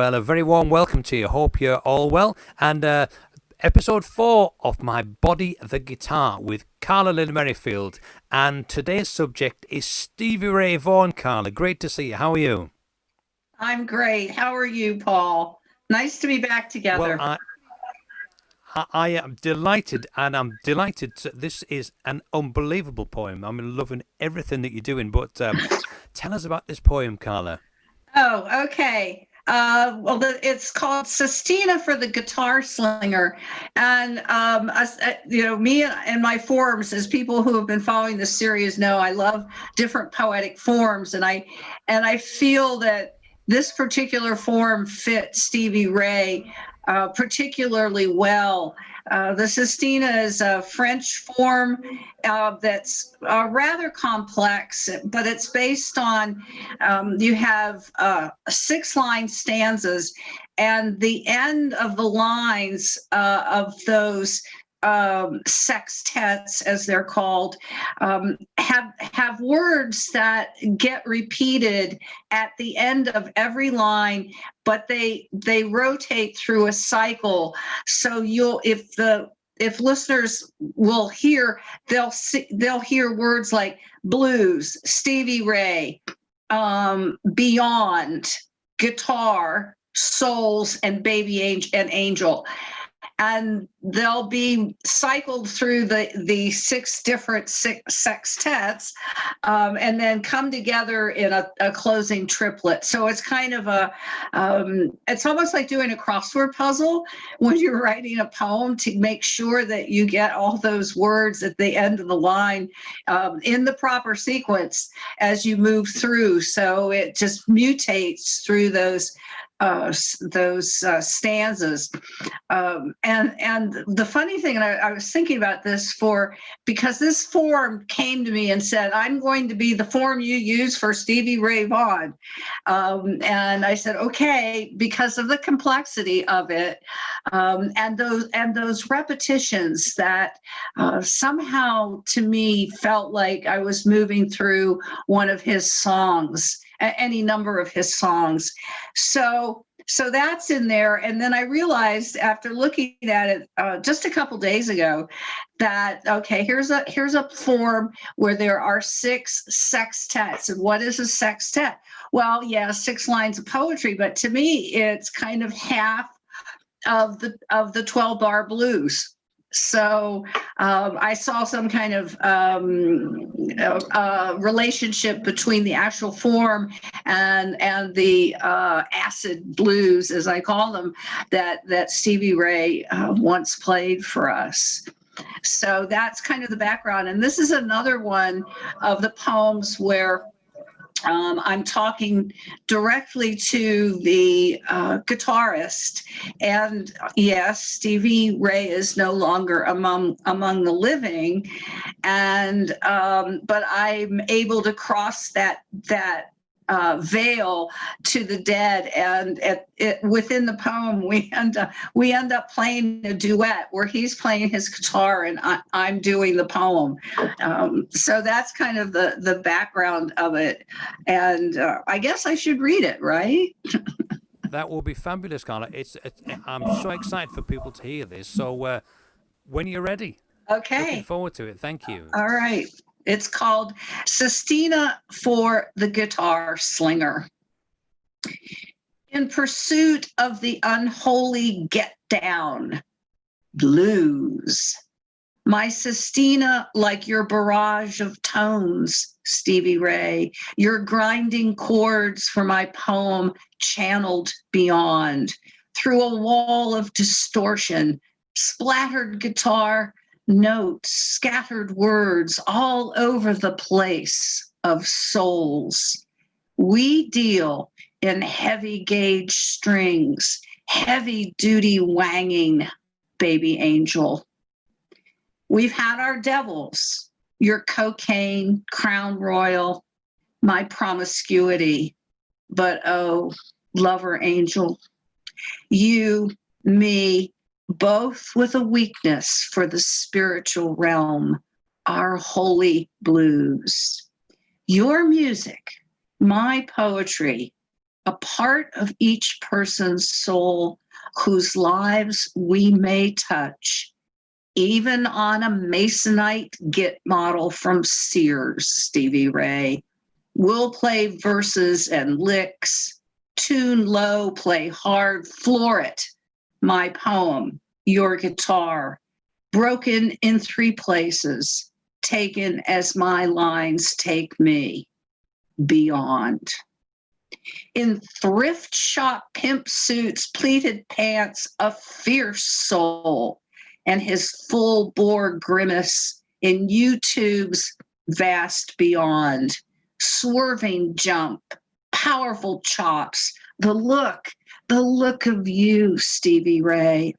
Well, a very warm welcome to you. Hope you're all well. And episode 4 of My Body, the Guitar with Karla Linn Merrifield. And today's subject is Stevie Ray Vaughan. Karla, great to see you. How are you? I'm great. How are you, Paul? Nice to be back together. Well, I am delighted, and I'm delighted. This is an unbelievable poem. I'm loving everything that you're doing. But tell us about this poem, Karla. Oh, okay. It's called Sestina for the Guitar Slinger. And, me and my forms, as people who have been following this series know, I love different poetic forms. And I feel that this particular form fits Stevie Ray particularly well. The Sestina is a French form that's rather complex, but it's based on, you have 6-line stanzas, and the end of the lines of those sextets, as they're called, have words that get repeated at the end of every line, but they rotate through a cycle. So if listeners will hear, they'll hear words like blues, Stevie Ray, beyond, guitar, souls, and baby angel. And they'll be cycled through the 6 different sextets, and then come together in a closing triplet. So it's kind of it's almost like doing a crossword puzzle when you're writing a poem, to make sure that you get all those words at the end of the line in the proper sequence as you move through. So it just mutates through those stanzas. And the funny thing, and I was thinking about this because this form came to me and said, I'm going to be the form you use for Stevie Ray Vaughan. And I said, okay, because of the complexity of it, and those repetitions that somehow to me felt like I was moving through one of his songs, any number of his songs. So that's in there. And then I realized, after looking at it just a couple days ago, that, okay, here's a form where there are 6 sextets. And what is a sextet? Well, yeah, 6 lines of poetry, but to me, it's kind of half of the 12-bar blues. So I saw some kind of relationship between the actual form and the acid blues, as I call them, that Stevie Ray once played for us. So that's kind of the background. And this is another one of the poems where I'm talking directly to the guitarist. And yes, Stevie Ray is no longer among the living, and but I'm able to cross that veil to the dead, and within the poem we end up playing a duet where he's playing his guitar and I'm doing the poem. So that's kind of the background of it, and I guess I should read it, right? That will be fabulous, Karla. I'm so excited for people to hear this. So when you're ready. Okay. Looking forward to it. Thank you. All right. It's called Sestina for the Guitar Slinger. In pursuit of the unholy get-down, blues. My Sestina, like your barrage of tones, Stevie Ray, your grinding chords for my poem channeled beyond, through a wall of distortion, splattered guitar, notes, scattered words all over the place of souls. We deal in heavy gauge strings, heavy duty wanging, baby angel. We've had our devils, your cocaine, crown royal, my promiscuity, but oh, lover angel, you, me, both with a weakness for the spiritual realm, our holy blues. Your music, my poetry, a part of each person's soul whose lives we may touch, even on a Masonite Git model from Sears, Stevie Ray. We'll play verses and licks, tune low, play hard, floor it. My poem, your guitar, broken in 3 places, taken as my lines take me, beyond. In thrift shop pimp suits, pleated pants, a fierce soul, and his full bore grimace in YouTube's vast beyond. Swerving jump, powerful chops, the look of you, Stevie Ray,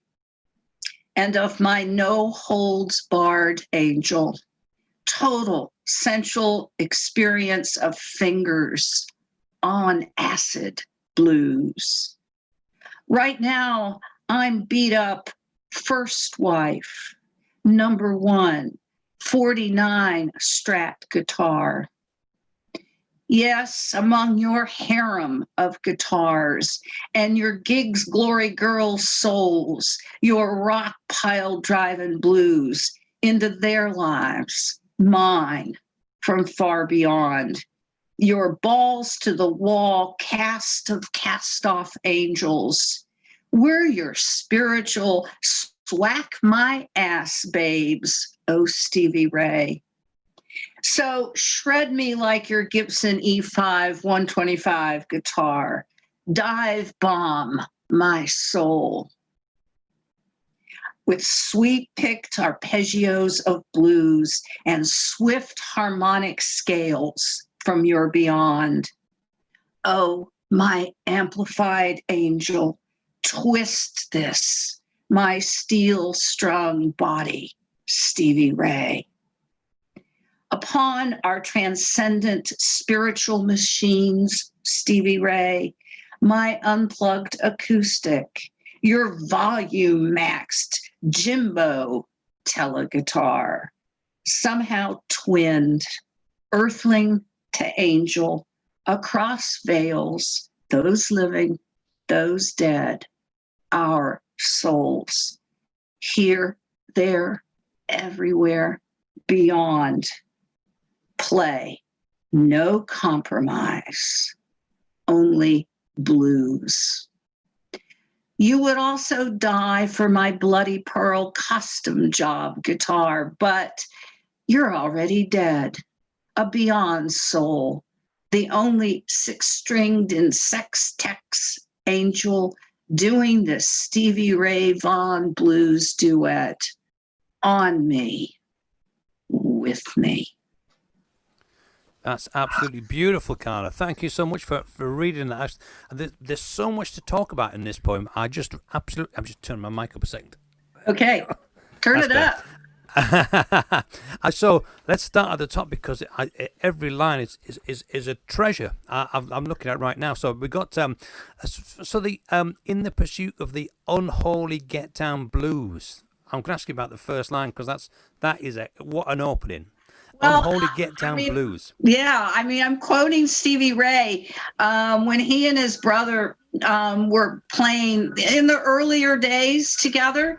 and of my no holds barred angel. Total sensual experience of fingers on acid blues. Right now, I'm beat up first wife, number 1, 49 Strat guitar. Yes, among your harem of guitars and your gigs glory girl souls, your rock pile driving blues into their lives, mine from far beyond. Your balls to the wall cast of cast off angels. We're your spiritual swack my ass babes, oh Stevie Ray. So shred me like your Gibson E5 125 guitar. Dive bomb my soul with sweet-picked arpeggios of blues and swift harmonic scales from your beyond. Oh, my amplified angel, twist this, my steel-strung body, Stevie Ray. Upon our transcendent spiritual machines, Stevie Ray, my unplugged acoustic, your volume maxed Jimbo teleguitar, somehow twinned, earthling to angel, across veils, those living, those dead, our souls, here, there, everywhere, beyond. Play, no compromise, only blues. You would also die for my bloody pearl custom job guitar, but you're already dead, a beyond soul, the only 6-stringed in sex tex angel doing the Stevie Ray Vaughan blues duet on me, with me. That's absolutely beautiful, Karla. Thank you so much for reading that. There's so much to talk about in this poem. I'm just turning my mic up a second. Okay, turn it up. So let's start at the top because every line is a treasure. I'm looking at it right now. So we got in the pursuit of the unholy get down blues. I'm going to ask you about the first line because that is what an opening. Well, Unholy Get Down Blues. Yeah, I'm quoting Stevie Ray when he and his brother were playing in the earlier days together.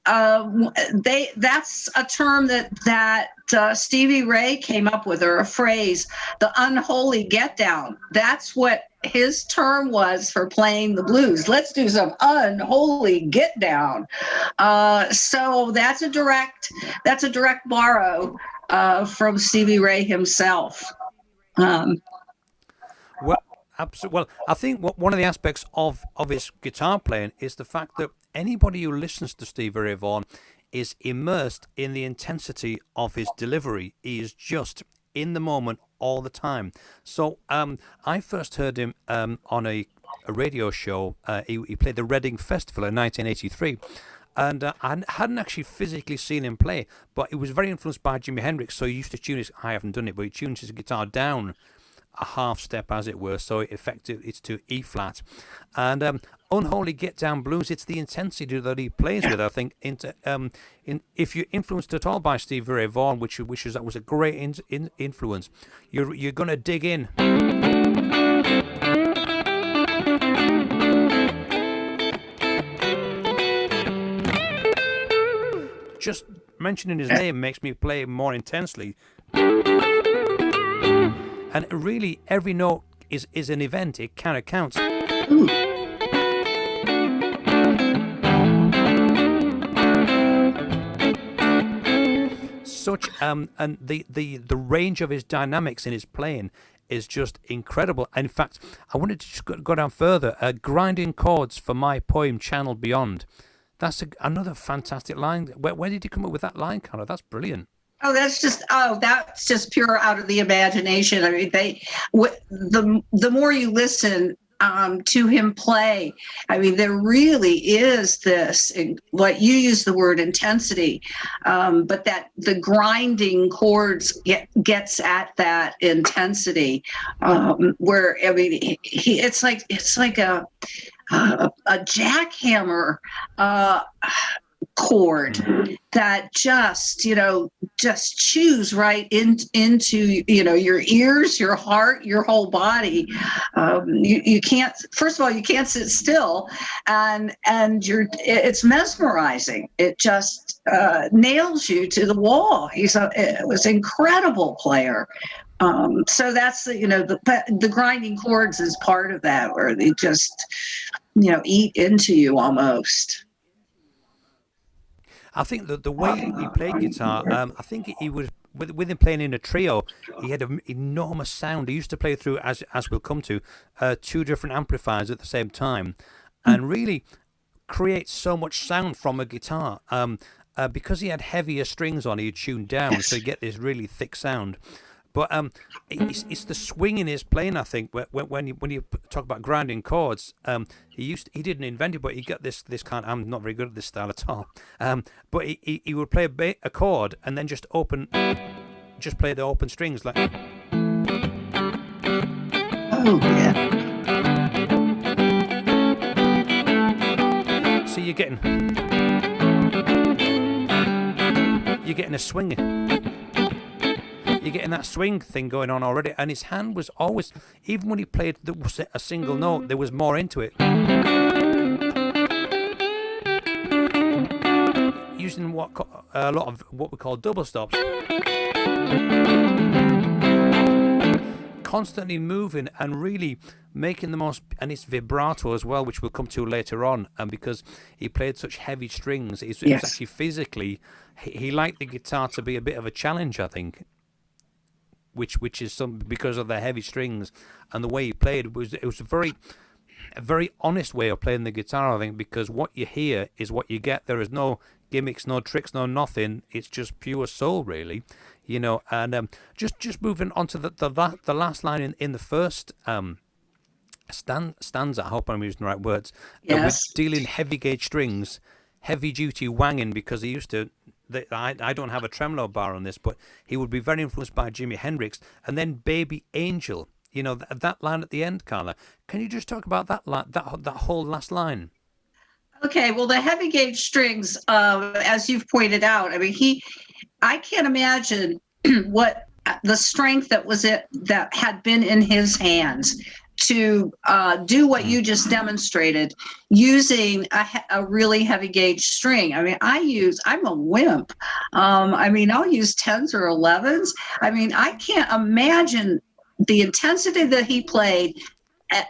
That's a term that Stevie Ray came up with, or a phrase, the unholy get down. That's what his term was for playing the blues. Let's do some unholy get down. So that's a direct borrow from Stevie Ray himself. Well, absolutely. Well, I think one of the aspects of his guitar playing is the fact that anybody who listens to Stevie Ray Vaughan is immersed in the intensity of his delivery. He is just in the moment all the time. So I first heard him on a radio show. He played the Reading Festival in 1983. And I hadn't actually physically seen him play, but he was very influenced by Jimi Hendrix, so he used to tune his, I haven't done it, but he tunes his guitar down a half step, as it were, so effectively it's to E flat. And Unholy Get Down Blues, it's the intensity that he plays with, I think. If you're influenced at all by Stevie Ray Vaughan, which that was a great influence, you're going to dig in. just mentioning his name makes me play more intensely. And really, every note is an event. It kind of counts. Ooh. Such and the range of his dynamics in his playing is just incredible. In fact, I wanted to just go down further. Grinding chords for my poem Channel Beyond. That's another fantastic line. Where did you come up with that line, Karla? That's brilliant. Oh, that's just pure out of the imagination. I mean, the more you listen to him play, I mean, there really is this, what you use the word intensity, but that the grinding chords gets at that intensity, where, I mean, it's like a jackhammer chord that just chews right into your ears, your heart, your whole body. You can't, first of all, you can't sit still, and it's mesmerizing. It just nails you to the wall. It was an incredible player. So that's the grinding chords is part of that, where they just eat into you almost. I think that the way he played guitar, I think he was with him playing in a trio. He had an enormous sound. He used to play through, as we'll come to, 2 different amplifiers at the same time, and really create so much sound from a guitar. Because he had heavier strings on, he tuned down, Yes. so you get this really thick sound. But it's the swing in his playing, I think. When you talk about grinding chords, he didn't invent it, but he got this kind. I'm not very good at this style at all. But he would play a chord and then just play the open strings like. Oh yeah. So you're getting a swing. You're getting that swing thing going on already, and his hand was always, even when he played a single note, there was more into it. Using a lot of what we call double stops. Constantly moving and really making the most, and it's vibrato as well, which we'll come to later on. And because he played such heavy strings, it was actually physically, he liked the guitar to be a bit of a challenge, I think. Which is because of the heavy strings and the way he played. It was a very honest way of playing the guitar, I think, because what you hear is what you get. There is no gimmicks, no tricks, no nothing. It's just pure soul, really, And just moving on to the last line in the first stanza. I hope I'm using the right words. Yes. With dealing heavy gauge strings, heavy duty wanging, because he used to. I don't have a tremolo bar on this, but he would be very influenced by Jimi Hendrix. And then Baby Angel, that line at the end, Karla. Can you just talk about that line, that whole last line? Okay, well, the heavy gauge strings, as you've pointed out, I mean, I can't imagine what the strength that had been in his hands to do what you just demonstrated using a really heavy gauge string. I mean, I'm a wimp. I mean, I'll use 10s or 11s. I mean, I can't imagine the intensity that he played,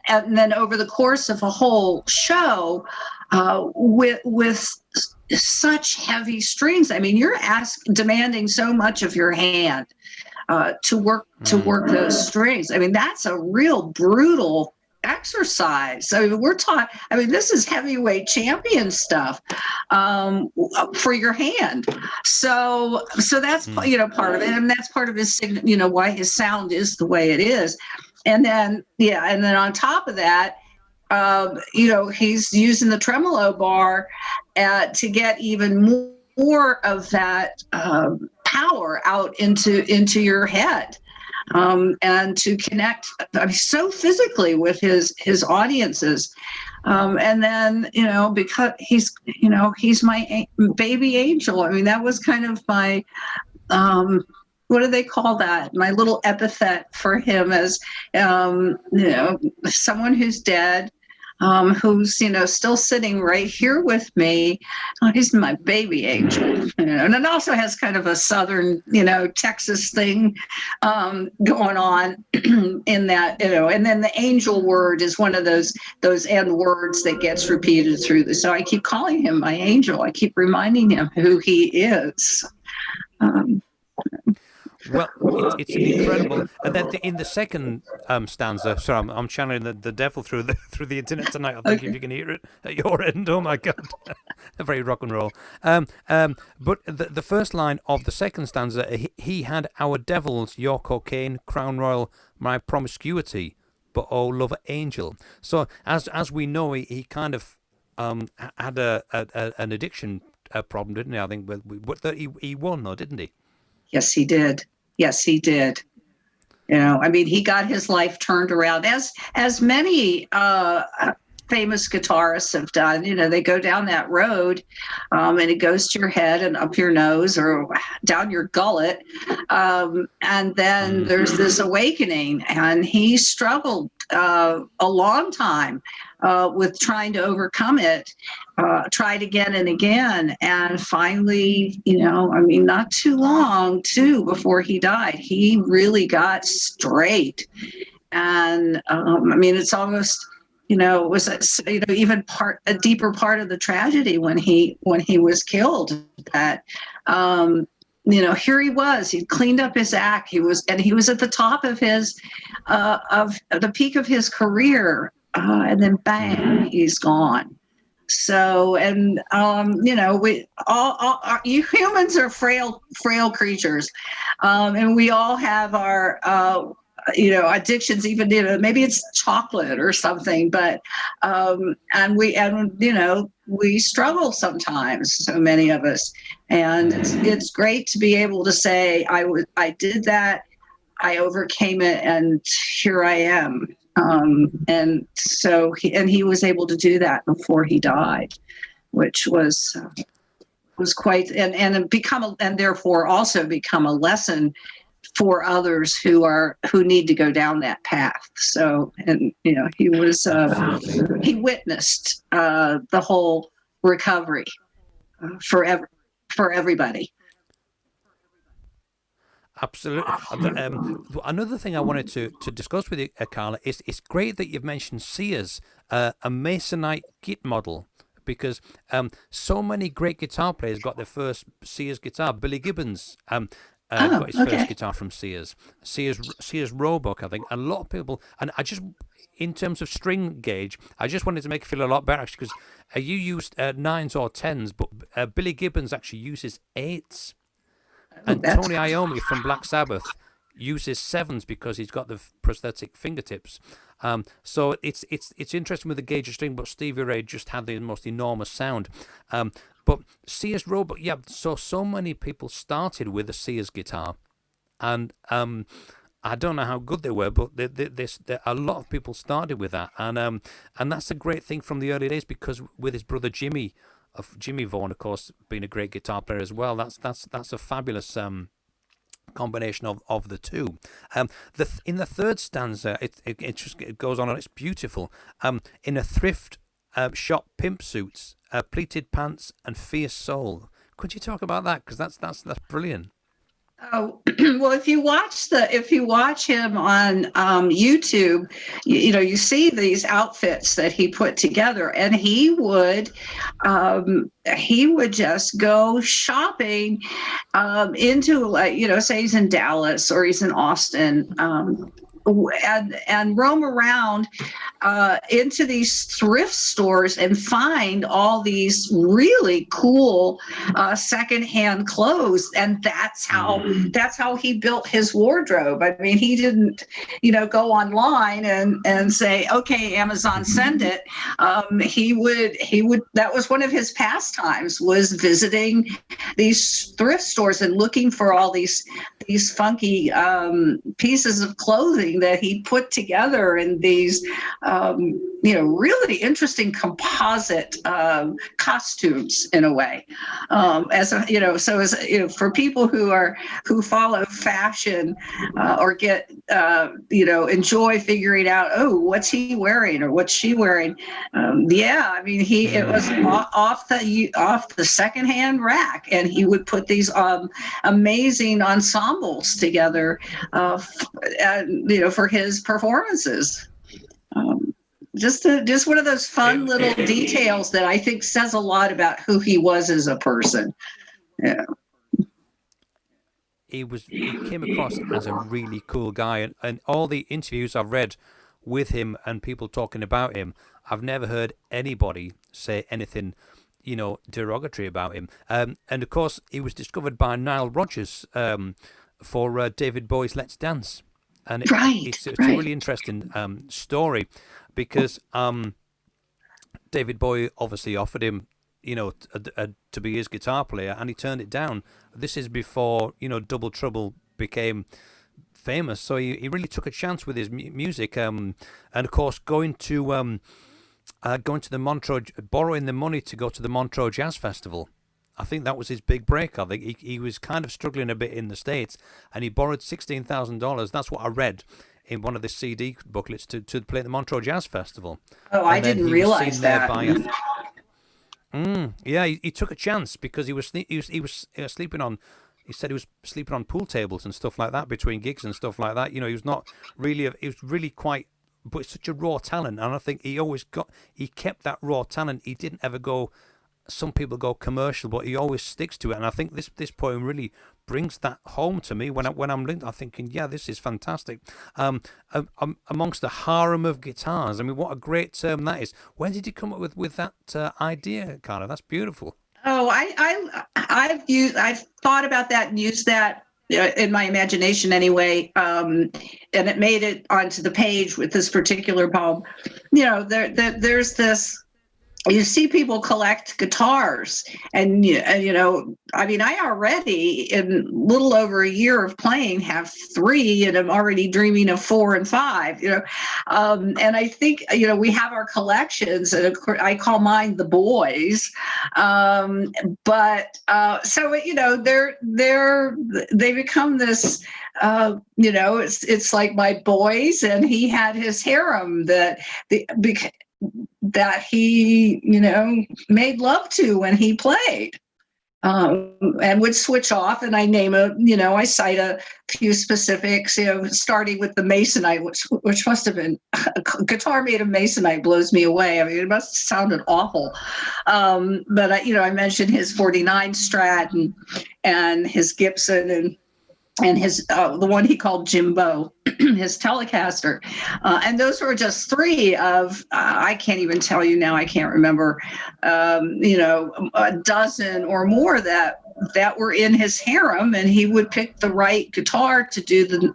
and then over the course of a whole show with such heavy strings. I mean, you're demanding so much of your hand to work those strings. I mean, that's a real brutal exercise. I mean, this is heavyweight champion stuff for your hand. So that's part of it, and that's part of his why his sound is the way it is. And then on top of that, he's using the tremolo bar to get even more of that power out into your head, and to connect so physically with his audiences. And then, because he's my baby angel. I mean, that was kind of my, what do they call that? My little epithet for him as, someone who's dead, who's, still sitting right here with me. Oh, he's my baby angel. And it also has kind of a Southern, Texas thing going on in that, and then the angel word is one of those end words that gets repeated through this. So I keep calling him my angel. I keep reminding him who he is. Well, it's an incredible. And then in the second stanza, sorry, I'm channeling the devil through the internet tonight. I think if you can hear it at your end, oh my God, very rock and roll. But the first line of the second stanza, he had our devils, your cocaine, crown royal, my promiscuity, but oh lover angel. So as we know, he kind of had an addiction problem, didn't he? I think he won though, didn't he? Yes, he did. Yes, he did. He got his life turned around, as many famous guitarists have done. They go down that road, and it goes to your head and up your nose or down your gullet, and then there's this awakening. And he struggled a long time with trying to overcome it. Tried again and again, and finally, not too long before he died, he really got straight. And it's almost, it was even a deeper part of the tragedy when he was killed. That here he was, he'd cleaned up his act, he was at the top of his of the peak of his career, and then bang, he's gone. So, and we all you humans are frail creatures, and we all have our addictions. Even maybe it's chocolate or something, but and we struggle sometimes. So many of us, and it's great to be able to say I did that, I overcame it, and here I am. And so he was able to do that before he died, which was quite, and therefore also become a lesson for others who need to go down that path. So, and he was he witnessed the whole recovery for everybody. Absolutely. Another thing I wanted to discuss with you, Karla, is it's great that you've mentioned Sears, a Masonite Git model, because so many great guitar players got their first Sears guitar. Billy Gibbons got his first guitar from Sears. Sears Roebuck, I think. A lot of people, and I just, in terms of string gauge, I just wanted to make it feel a lot better, actually, because you used 9s or 10s, but Billy Gibbons actually uses 8s. And Tony Iommi from Black Sabbath uses 7s because he's got the prosthetic fingertips. So it's interesting with the gauge of string, but Stevie Ray just had the most enormous sound. But Sears Roebuck, yeah. So many people started with a Sears guitar, and I don't know how good they were, but a lot of people started with that, and that's a great thing from the early days, because with his brother Jimmy Vaughan, of course, being a great guitar player as well. That's a fabulous combination of the two. In the third stanza, it just goes on, and it's beautiful. In a thrift shop, pimp suits, pleated pants, and fierce soul. Could you talk about that? Because that's brilliant. Oh, well, if you watch him on YouTube, you see these outfits that he put together, and he would just go shopping into, like, say he's in Dallas or he's in Austin, and roam around into these thrift stores and find all these really cool secondhand clothes, and that's how he built his wardrobe. I mean, he didn't, go online and say, okay, Amazon, send it. He would. That was one of his pastimes, was visiting these thrift stores and looking for all these funky pieces of clothing amazing that he put together in these, really interesting composite costumes in a way. For people who follow fashion or get, enjoy figuring out, oh, what's he wearing or what's she wearing? It was off the secondhand rack, and he would put these amazing ensembles together, for his performances. Just one of those fun little details that I think says a lot about who he was as a person. Yeah. He came across as a really cool guy, and all the interviews I've read with him and people talking about him, I've never heard anybody say anything, derogatory about him. And of course, he was discovered by Nile Rodgers for David Bowie's "Let's Dance," and it's a really interesting story, because David Bowie obviously offered him, to be his guitar player, and he turned it down. This is before Double Trouble became famous, so he really took a chance with his music, and of course going to the Montreux, borrowing the money to go to the Montreux Jazz Festival. I think that was his big break. I think he was kind of struggling a bit in the States, and he borrowed $16,000. That's what I read in one of the CD booklets to play at the Montreux Jazz Festival. Oh, I didn't realize that. He took a chance because he was sleeping on. He said he was sleeping on pool tables and stuff like that between gigs and stuff like that. He was not really. He was really quite, but it's such a raw talent, and I think he kept that raw talent. He didn't ever go. Some people go commercial, but he always sticks to it, and I think this poem really brings that home to me when I'm linked. I'm thinking, yeah, this is fantastic. Amongst the harem of guitars, I mean, what a great term that is. When did you come up with that idea, Karla? That's beautiful. Oh, I've thought about that and used that in my imagination anyway, and it made it onto the page with this particular poem. There's this. You see people collect guitars, and I already, in little over a year of playing, have 3, and I'm already dreaming of 4 and 5. And I think we have our collections, and of course I call mine the boys. They become this. It's like my boys, and he had his harem that he, made love to when he played, and would switch off. And I I cite a few specifics, starting with the Masonite, which must have been a guitar made of Masonite blows me away. I mean, it must have sounded awful. But I mentioned his 49 Strat and his Gibson and his the one he called Jimbo, his Telecaster, and those were just 3 of I can't even tell you now. I can't remember, a dozen or more that were in his harem, and he would pick the right guitar to do the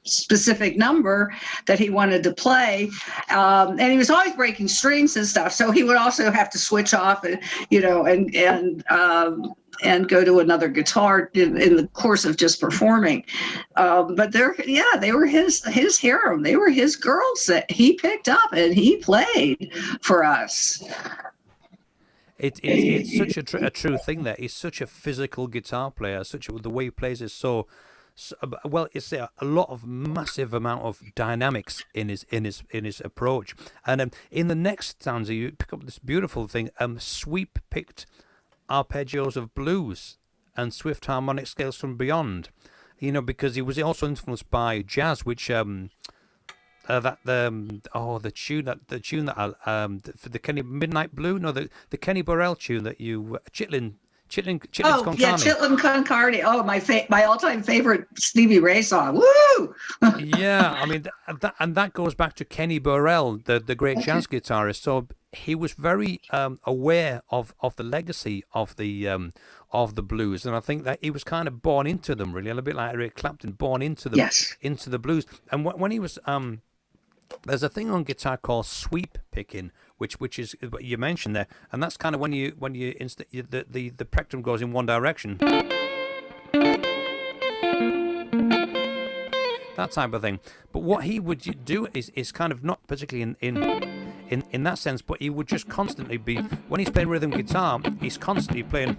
specific number that he wanted to play, and he was always breaking strings and stuff. So he would also have to switch off, and go to another guitar in the course of just performing. But they were his harem. They were his girls that he picked up and he played for us. It's such a true thing that he's such a physical guitar player. The way he plays is so well. It's a lot of massive amount of dynamics in his approach. And in the next stanza, you pick up this beautiful thing. Sweep picked arpeggios of blues and swift harmonic scales from beyond, because he was also influenced by jazz, which the tune for the Kenny Midnight Blue, the Kenny Burrell tune that you Chitlin Con Carne. Chitlin Con Carne. Oh, my all-time favorite Stevie Ray song. Woo! Yeah, I mean that goes back to Kenny Burrell, the great jazz guitarist. So he was very aware of the legacy of the blues, and I think that he was kind of born into them, really, a little bit like Eric Clapton, born into them, into the blues. And when he was there's a thing on guitar called sweep picking, which is what you mentioned there, and that's kind of when the plectrum goes in one direction. that type of thing. But what he would do is kind of not particularly in that sense, but he would just constantly be, when he's playing rhythm guitar, he's constantly playing.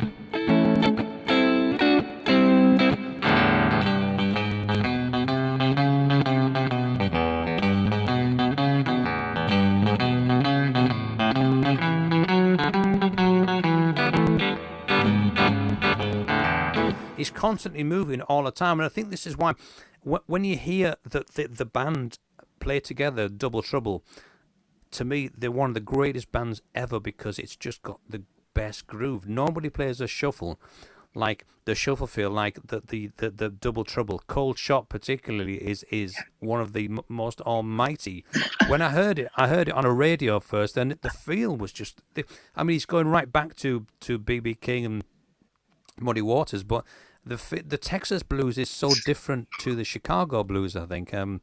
He's constantly moving all the time, and I think this is why when you hear the band play together, Double Trouble, to me they're one of the greatest bands ever because it's just got the best groove. Nobody plays a shuffle like the shuffle feel like the Double Trouble. Cold Shot particularly is one of the most almighty. When I heard it on a radio first, and the feel was just. I mean, he's going right back to B.B. King and Muddy Waters, but the Texas blues is so different to the Chicago blues, I think. And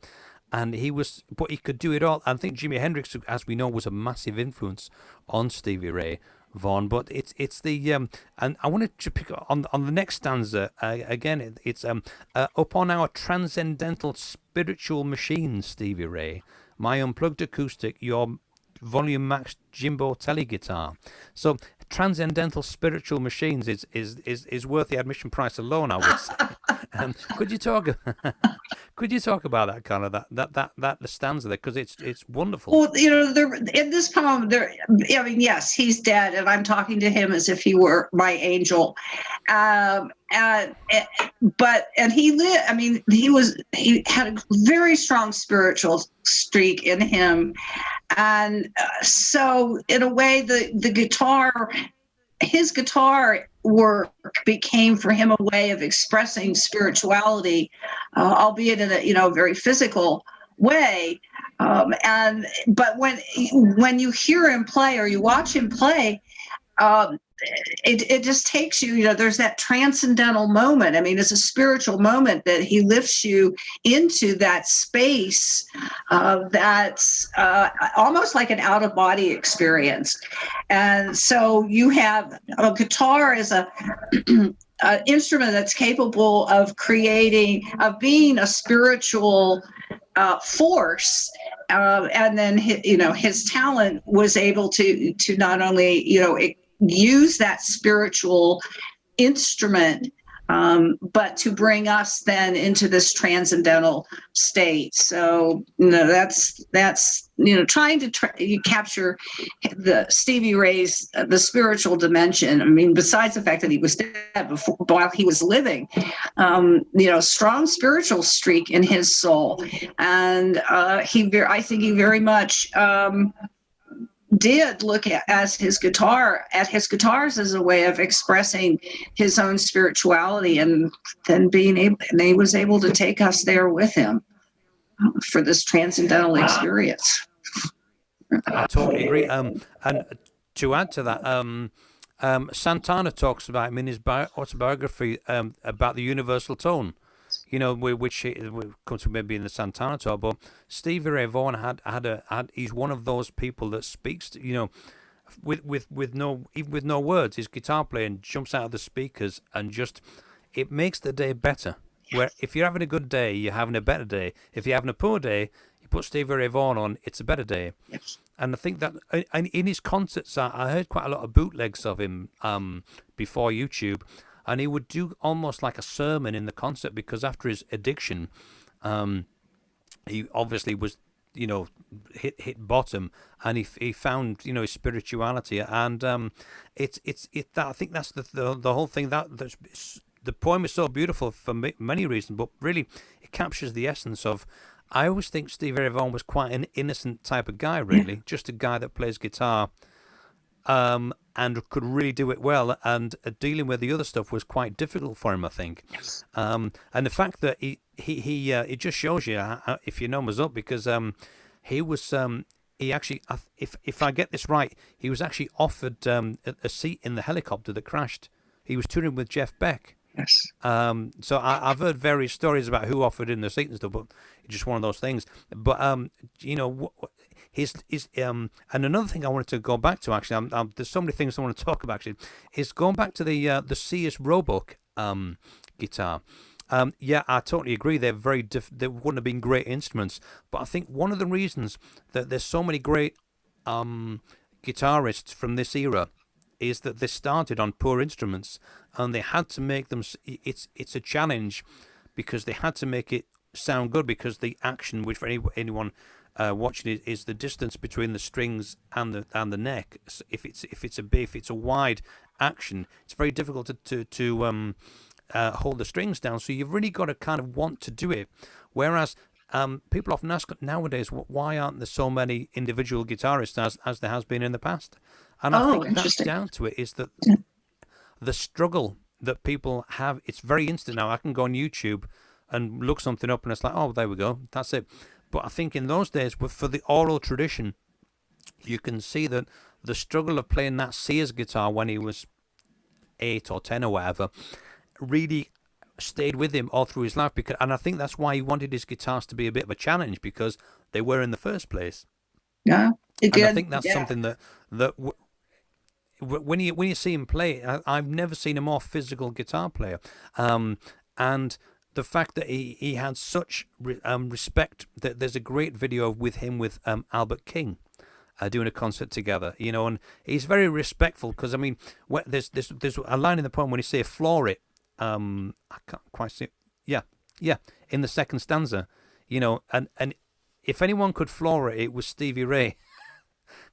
but he could do it all. I think Jimi Hendrix, as we know, was a massive influence on Stevie Ray Vaughan. But it's the and I wanted to pick up on the next stanza again. It's up on our transcendental spiritual machine, Stevie Ray, my unplugged acoustic, your volume maxed Jimbo Tele guitar. So transcendental spiritual machines is worth the admission price alone, I would say. Could you talk about that kind of that stanza there, because it's wonderful. Well, in this poem, I mean, yes, he's dead, and I'm talking to him as if he were my angel. But he lived. I mean, he had a very strong spiritual streak in him, and so in a way, the guitar, his guitar work became for him a way of expressing spirituality, albeit in a very physical way. But when you hear him play or you watch him play, it just takes you, there's that transcendental moment. I mean, it's a spiritual moment that he lifts you into that space that's almost like an out-of-body experience. And so you have a guitar as an instrument that's capable of being a spiritual force. And then his talent was able to not only use that spiritual instrument, but to bring us then into this transcendental state. So that's trying to capture the Stevie Ray's the spiritual dimension. I mean, besides the fact that he was dead while he was living, strong spiritual streak in his soul, and I think he very much did look at his guitars as a way of expressing his own spirituality, and then he was able to take us there with him for this transcendental experience. I totally agree. And to add to that, Santana talks about him in his autobiography about the universal tone. Which comes from maybe in the Santana talk, but Stevie Ray Vaughan had he's one of those people that speaks to, with no words. His guitar playing jumps out of the speakers and just it makes the day better. Where if you're having a good day, you're having a better day. If you're having a poor day, you put Stevie Ray Vaughan on, it's a better day. Yes. And I think that in his concerts, I heard quite a lot of bootlegs of him before YouTube. And he would do almost like a sermon in the concert, because after his addiction, he obviously was, hit bottom, and he found his spirituality, and I think that's the whole thing. The poem is so beautiful for many reasons, but really it captures the essence of. I always think Stevie Ray Vaughan was quite an innocent type of guy, really, just a guy that plays guitar. And could really do it well, and dealing with the other stuff was quite difficult for him, I think. Yes. And the fact that he it just shows you if your numbers up, because he was he actually, if I get this right, he was actually offered a seat in the helicopter that crashed. He was touring with Jeff Beck. Yes. So I've heard various stories about who offered him the seat and stuff, but it's just one of those things. But and another thing I wanted to go back to, actually, there's so many things I want to talk about, actually, is going back to the Sears Roebuck guitar. Yeah, I totally agree. They're they wouldn't have been great instruments, but I think one of the reasons that there's so many great guitarists from this era is that they started on poor instruments, and they had to make them. It's a challenge because they had to make it sound good, because the action, which for anyone watching it, is the distance between the strings and the neck. So if it's a wide action, it's very difficult to hold the strings down. So you've really got to kind of want to do it. Whereas people often ask nowadays, why aren't there so many individual guitarists as there has been in the past? And I think that's down to it, is that the struggle that people have. It's very instant now. I can go on YouTube and look something up, and it's like, oh, there we go, that's it. But I think in those days, for the oral tradition, you can see that the struggle of playing that Sears guitar when he was 8 or 10 or whatever really stayed with him all through his life. And I think that's why he wanted his guitars to be a bit of a challenge, because they were in the first place. Yeah, and I think that's something that when you see him play, I've never seen a more physical guitar player. And the fact that he had such respect, that there's a great video with him with Albert King doing a concert together, and he's very respectful, because I mean, there's a line in the poem when he say floor it. I can't quite see it. Yeah, in the second stanza, and if anyone could floor it, it was Stevie Ray.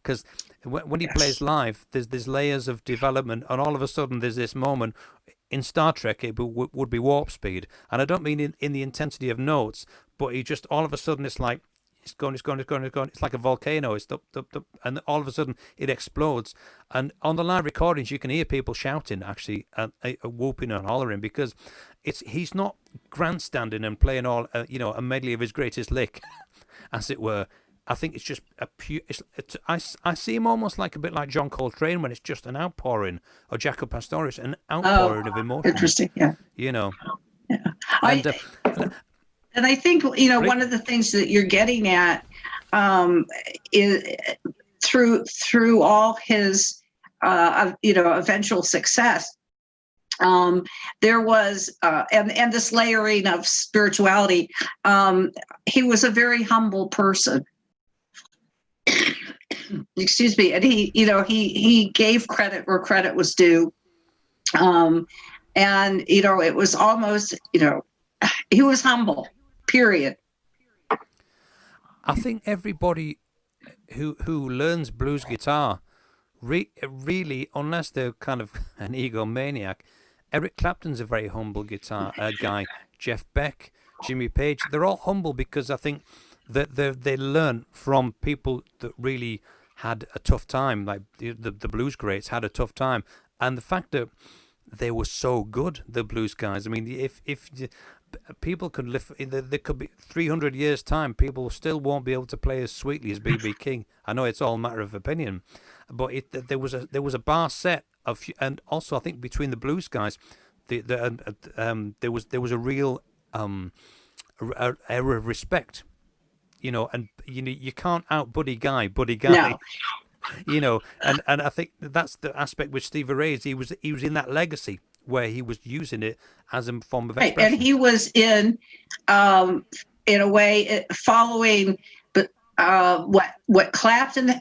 Because when he plays live, there's layers of development, and all of a sudden there's this moment. In Star Trek, it would be warp speed, and I don't mean in the intensity of notes, but he just all of a sudden it's like it's going. It's like a volcano. It's up, and all of a sudden it explodes. And on the live recordings, you can hear people shouting, actually, whooping and hollering, because he's not grandstanding and playing all a medley of his greatest lick, as it were. I think it's just a pure. I see him almost like a bit like John Coltrane, when it's just an outpouring, or Jaco Pastorius, an outpouring of emotion. Interesting, yeah. Yeah. And I think one of the things that you're getting at is through all his eventual success. There was and this layering of spirituality. He was a very humble person. Excuse me, and he gave credit where credit was due, and it was almost he was humble. Period. I think everybody who learns blues guitar really, unless they're kind of an egomaniac, Eric Clapton's a very humble guitar guy. Jeff Beck, Jimmy Page, they're all humble, because I think that they learn from people that really had a tough time, like the blues greats had a tough time, and the fact that they were so good, the blues guys. I mean, if people could live, there could be 300 years time, people still won't be able to play as sweetly as B.B. King. I know it's all a matter of opinion, but there was a bar set of, and also I think between the blues guys, there was a real era of respect. And you can't out Buddy Guy. No. And I think that's the aspect with Stevie Ray. He was in that legacy where he was using it as a form of expression. Right. And he was in a way following what Clapton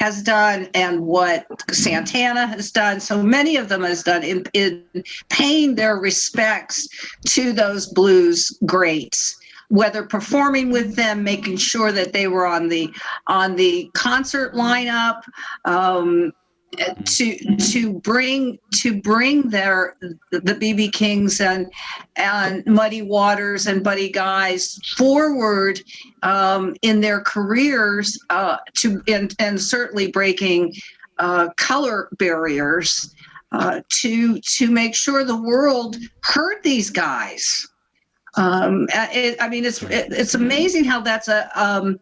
has done, and what Santana has done. So many of them has done in paying their respects to those blues greats, whether performing with them, making sure that they were on the concert lineup, to bring the B.B. Kings and Muddy Waters and Buddy Guys forward in their careers, and certainly breaking color barriers, to make sure the world heard these guys. It's amazing how that's a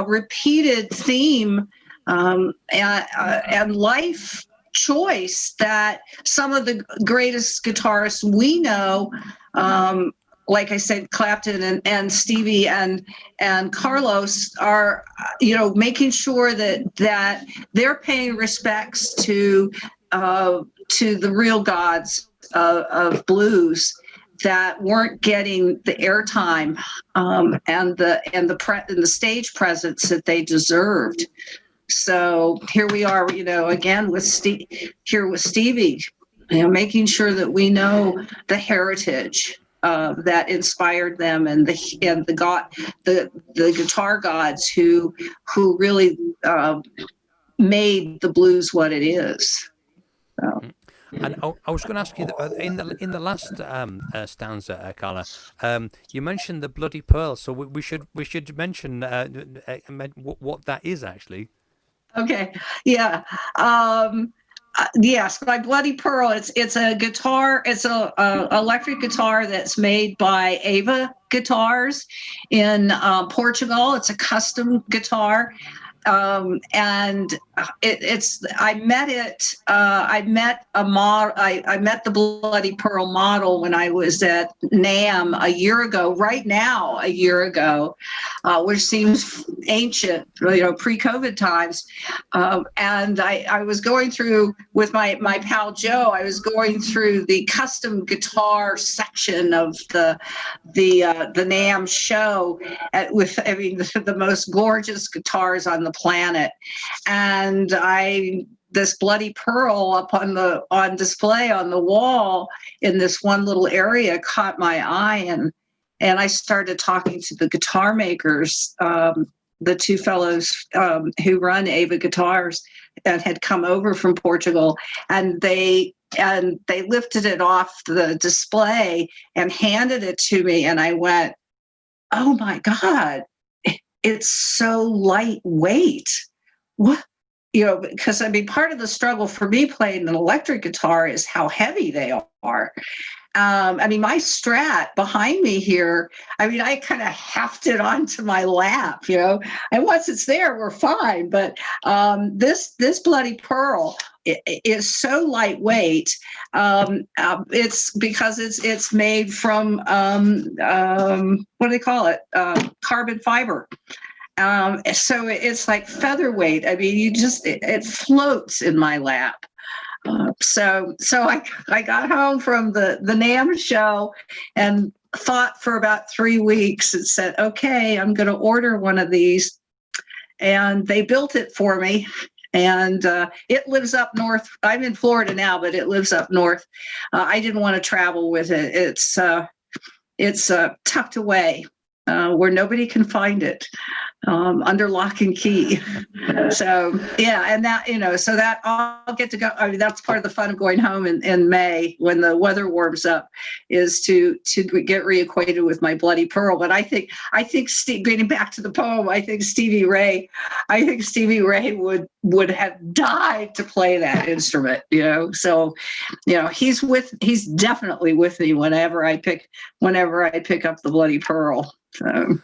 repeated theme and life choice that some of the greatest guitarists we know, like I said, Clapton and Stevie and Carlos, are making sure that they're paying respects to the real gods of blues. that weren't getting the airtime and the stage presence that they deserved. So here we are, again with Stevie, making sure that we know the heritage that inspired them, and the guitar gods who really made the blues what it is. So. And I was going to ask you in the last stanza, Karla, you mentioned the bloody pearl, so we should mention what that is actually. Okay, yeah. Yes, my bloody pearl. It's a guitar. It's a electric guitar that's made by Ava Guitars in Portugal. It's a custom guitar. And I met a model. I met the Bloody Pearl model when I was at NAMM a year ago, which seems ancient, pre-COVID times. And I was going through with my pal Joe, I was going through the custom guitar section of the NAMM show with the most gorgeous guitars on the planet. And this bloody pearl up on display on the wall in this one little area caught my eye, and I started talking to the guitar makers, the two fellows who run Ava Guitars and had come over from Portugal, and they lifted it off the display and handed it to me, and I went, oh my God, it's so lightweight. What? Because part of the struggle for me playing an electric guitar is how heavy they are. My Strat behind me here, I kind of heft it onto my lap, and once it's there, we're fine. But this bloody pearl is so lightweight. It's because it's made from what do they call it? Carbon fiber. So it's like featherweight. It floats in my lap. So I got home from the NAMM show and thought for about 3 weeks and said, okay, I'm going to order one of these. And they built it for me. And it lives up north. I'm in Florida now, but it lives up north. I didn't want to travel with it. It's tucked away where nobody can find it. Under lock and key. So yeah, and that, so that I'll get to go. That's part of the fun of going home in May when the weather warms up, is to get reacquainted with my bloody pearl. But I think getting back to the poem, I think Stevie Ray would have died to play that instrument, So, he's definitely with me whenever I pick up the bloody pearl. So.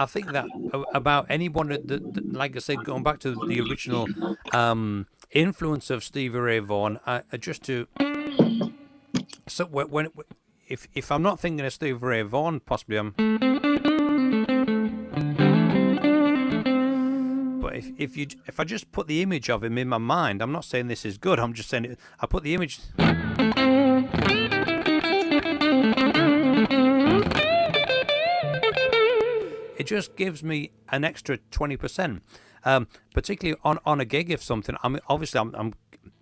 I think that about anyone that, like I said, going back to the original influence of Stevie Ray Vaughan, if I'm not thinking of Stevie Ray Vaughan, possibly I'm. But if I just put the image of him in my mind, I'm not saying this is good. I'm just saying I put the image. It just gives me an extra 20%, particularly on a gig if something. Obviously I'm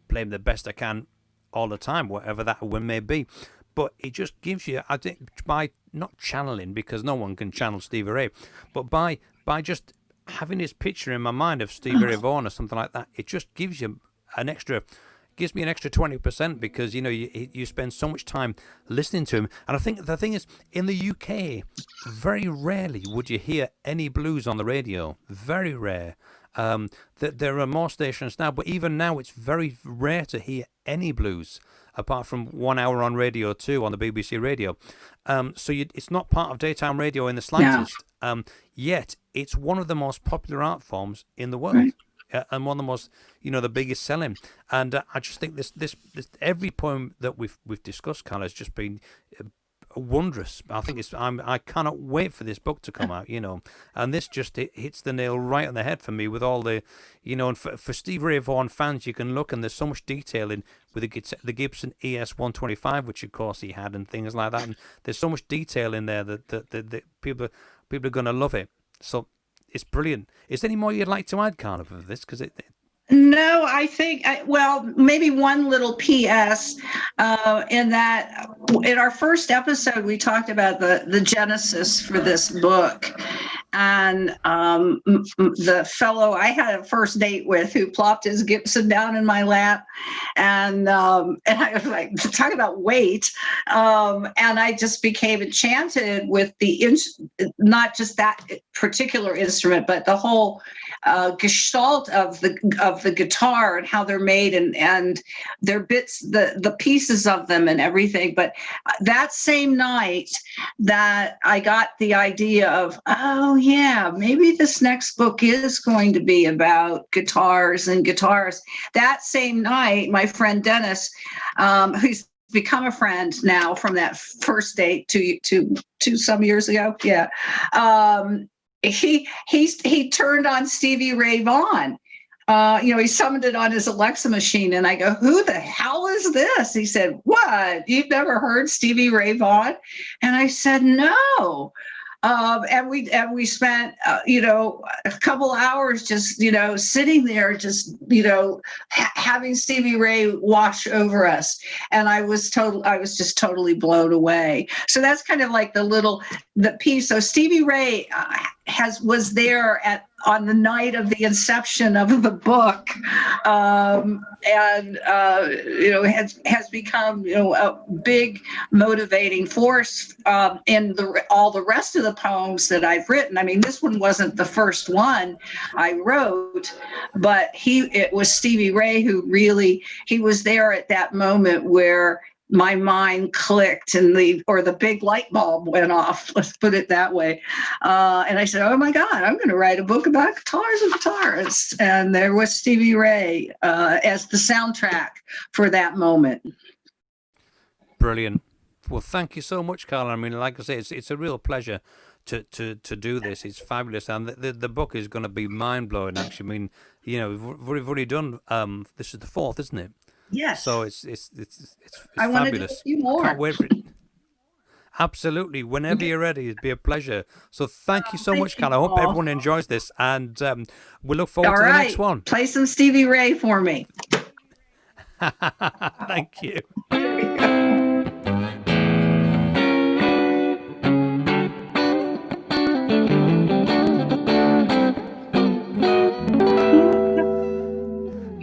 playing the best I can all the time, whatever that may be. But it just gives you, I think, by not channeling, because no one can channel Stevie Ray, but by just having this picture in my mind of Stevie Ray Vaughan or something like that, it just gives you gives me an extra 20%, because you spend so much time listening to him. And I think the thing is, in the UK, very rarely would you hear any blues on the radio. Very rare. There are more stations now, but even now it's very rare to hear any blues, apart from 1 hour on Radio 2 on the BBC radio. So it's not part of daytime radio in the slightest. No. Yet it's one of the most popular art forms in the world. Right. And one of the most, the biggest selling. And I just think this every poem that we've discussed, Karla, has just been wondrous. I think I cannot wait for this book to come out, and this just hits the nail right on the head for me with all the, and for Stevie Ray Vaughan fans, you can look and there's so much detail in with the Gibson ES-125, which of course he had, and things like that, and there's so much detail in there that people are going to love it. So it's brilliant. Is there any more you'd like to add, Carla, for this? Because No, I think, well, maybe one little PS in that in our first episode, we talked about the genesis for this book. And the fellow I had a first date with who plopped his Gibson down in my lap. And I was like, talk about weight. And I just became enchanted with not just that particular instrument, but the whole gestalt of the guitar and how they're made and their bits, the pieces of them and everything. But that same night that I got the idea of, oh yeah, maybe this next book is going to be about guitars and guitars. That same night, my friend Dennis, who's become a friend now from that first date to some years ago. Yeah. He turned on Stevie Ray Vaughan. He summoned it on his Alexa machine, and I go, "Who the hell is this?" He said, "What? You've never heard Stevie Ray Vaughan?" And I said, "No." And we spent a couple hours just sitting there, just having Stevie Ray wash over us, and I was just totally blown away. So that's kind of like the piece. So Stevie Ray was there on the night of the inception of the book, and has become a big motivating force in all the rest of the poems that I've written. I mean, this one wasn't the first one I wrote, but it was Stevie Ray who he was there at that moment where my mind clicked and the big light bulb went off, let's put it that way. And I said, oh my God, I'm going to write a book about guitars and guitarists. And there was Stevie Ray as the soundtrack for that moment. Brilliant. Well, thank you so much, Carla. I mean, like I say, it's a real pleasure to do this. It's fabulous. And the book is going to be mind blowing, actually. I mean, we've already done, this is the 4th, isn't it? Yes. So it's I fabulous. Want to do a few more. Can't wait for it. Absolutely. Whenever you're ready, it'd be a pleasure. So thank you so much, Carla. I hope everyone enjoys this, and we look forward to the next one. Play some Stevie Ray for me. Thank you.